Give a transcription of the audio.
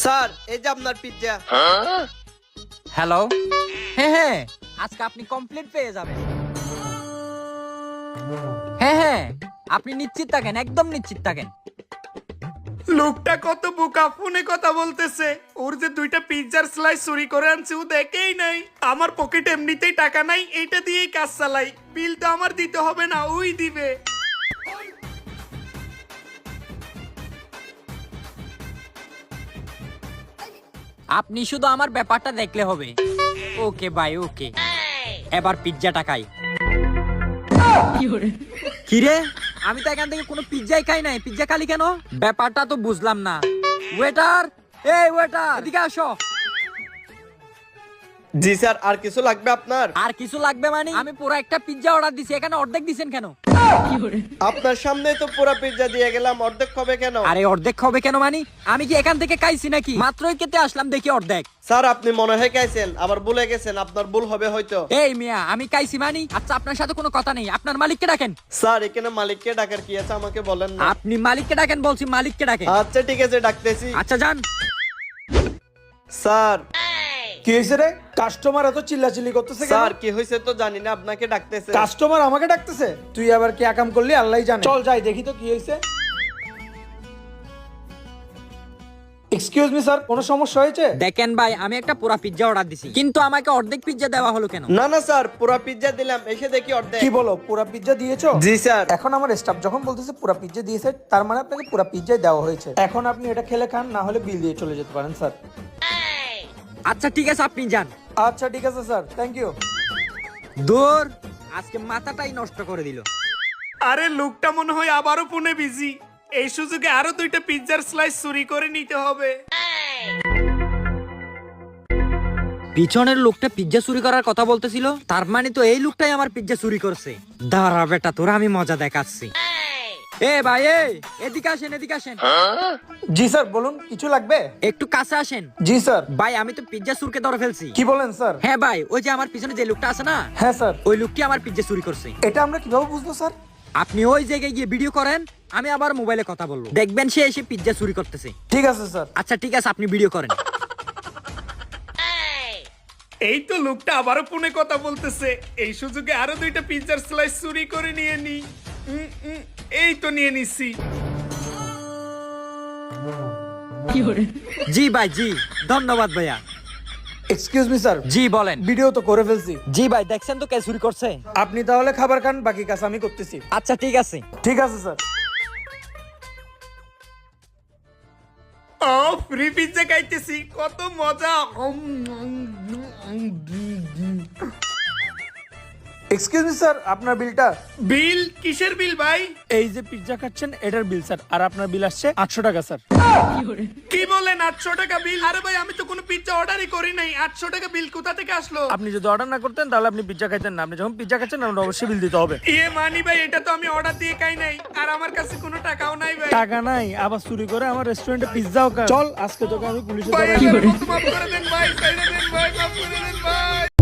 Sir এই যে আপনার পিজ্জা। হ্যালো, হ্যাঁ আজকে আপনি কমপ্লিট পেয়ে যাবেন। হ্যাঁ আপনি নিশ্চিত থাকেন, একদম নিশ্চিত থাকেন। লোকটা কত বোকা, ফোনে কথা বলতেছে। ওর যে দুইটা পিৎজার স্লাইস চুরি করে আনছে ও দেখেই নাই। আমার পকেটে এমনিতেই টাকা নাই, এইটা দিয়েই কাজ চালাই। বিল তো আমার দিতে হবে না, ওই দিবে। আপনি শুধু আমার ব্যাপারটা দেখলে হবে। ওকে ভাই ওকে, এবার পিজ্জাটা খাই। কিরে, আমি তো এখান থেকে কোনো পিজ্জাই খাই নাই, পিজ্জা খালি কেন? ব্যাপারটা তো বুঝলাম না। ওয়েটার, এই ওয়েটার এদিকে আসো। জি স্যার, আর কিছু লাগবে আপনার? আর কিছু লাগবে মানে? আমি পুরো একটা পিজ্জা অর্ডার দিছি, এখানে অর্ধেক দিছেন কেন? আপনার সামনে তো পুরো পিজ্জা দিয়ে গেলাম, অর্ধেক হবে কেন? আরে অর্ধেক হবে কেন মানে? আমি কি এখান থেকে খাইছি নাকি? মাত্রই খেতে আসলাম, দেখি অর্ধেক। স্যার আপনি মনে হয় খাইছেন, আবার ভুলে গেছেন, আপনার ভুল হবে হয়তো। এই মিয়া, আমি খাইছি মানি? আচ্ছা আপনার সাথে কোনো কথা নেই, আপনার মালিককে ডাকেন। স্যার এখানে মালিককে ডাকার কি আছে আমাকে বলেন না। আপনি মালিককে ডাকেন বলছি, মালিককে ডাকেন। আচ্ছা ঠিক আছে, ডাকতেছি। আচ্ছা যান। স্যার কি হয়েছে রে? কাস্টমার এত চিল্লাচিল্লি করতেছে কেন? স্যার কি হয়েছে তো জানি না, আপনাকে ডাকতেছে। কাস্টমার আমাকে ডাকতেছে? তুই আবার কি আকাম করলি আল্লাহই জানে। চল যাই দেখি তো কি হয়েছে। এক্সকিউজ মি স্যার, কোনো সমস্যা হয়েছে? দেখেন ভাই, আমি একটা পুরা পিজ্জা অর্ডার দিছি, কিন্তু আমাকে অর্ধেক পিজ্জা দেওয়া হলো কেন? না না স্যার, পুরো পিজ্জা দিলাম, এসে দেখি অর্ধেক। কি বলো, পুরা পিজ্জা দিয়েছো? জি স্যার। এখন আমার স্টাফ যখন বলতেছে পুরা পিজ্জা দিয়েছে, তার মানে আপনাকে পুরা পিজ্জাই দেওয়া হয়েছে। এখন আপনি এটা খেলে খান, না হলে বিল দিয়ে চলে যেতে পারেন স্যার। আচ্ছা ঠিক আছে, আপনি যান। আচ্ছা ঠিক আছে স্যার, থ্যাংক ইউ। দূর, আজকে মাথাটাই নষ্ট করে দিল। আরে লোকটা মনে হয় আবারও ফোনে বিজি। এই সুযোগে আরো দুইটা পিৎজার স্লাইস চুরি করে নিতে হবে। পিছনের লোকটা পিজ্জা চুরি করার কথা বলতেছিল, তার মানে তো এই লোকটাই আমার পিজ্জা চুরি করছে। দাঁড়া বেটা, তোরা আমি মজা দেখাচ্ছি। এ ভাই, এদিকে আসেন, এদিকে আসেন। জি স্যার বলুন, কিছু লাগবে? একটু কাছে আসেন। জি স্যার। ভাই আমি তো পিজ্জা চুরকে ধরে ফেলছি। কি বলেন স্যার? হ্যাঁ ভাই, ওই যে আমার পিছনে যে লোকটা আছে না, হ্যাঁ স্যার। ওই লোকটি আমার পিজ্জা চুরি করছে। এটা আমরা কিভাবে বুঝবো স্যার? আপনি ওই জায়গায় গিয়ে ভিডিও করেন, আমি আবার মোবাইলে কথা বলবো, দেখবেন সে এসে পিজ্জা চুরি করতেছে। ঠিক আছে স্যার। আচ্ছা ঠিক আছে, আপনি ভিডিও করেন। এই তো লোকটা আবারও ফোনে কথা বলতেছে। এই সুযোগে আরো দুইটা পিৎজার স্লাইস চুরি করে নিয়ে নি। এই তো নিয়ে নিছি। জি ভাই, জি ধন্যবাদ ভাইয়া। Excuse me sir. জি বলেন। ভিডিও তো করে ফেলছি। জি ভাই, দেখছেন তো কে চুরি করছে। আপনি তাহলে খাবার খান, বাকি কাজ আমি করতেছি। আচ্ছা ঠিক আছে। ঠিক আছে স্যার। ফ্রি পিৎজা খাইতেছি, কত মজা। এক্সকিউজ মি স্যার, আপনার বিলটা। বিল? কিসের বিল ভাই? এই যে পিৎজা খাচ্ছেন এটার বিল স্যার, আর আপনার বিল আসছে 800 টাকা স্যার। কি বলেন, 800 টাকা বিল? আরে ভাই আমি তো কোনো পিৎজা অর্ডারই করি নাই, 800 টাকা বিল কোথা থেকে আসলো? আপনি যদি অর্ডার না করতেন তাহলে আপনি পিৎজা খাইতেন না। আপনি যখন পিৎজা খাচ্ছেন আপনার অবশ্যই বিল দিতে হবে। মানি ভাই, এটা তো আমি অর্ডার দিয়ে খাই নাই, আর আমার কাছে কোনো টাকাও নাই ভাই। টাকা নাই, আবার চুরি করে আমার রেস্টুরেন্টে পিৎজাও খা। চল আজকে তোকে আমি পুলিশে ভাই ধরাই দিব। আমার মতো মাফ করে দেন ভাই, ছেড়ে দেন ভাই, মাফ করে দেন ভাই।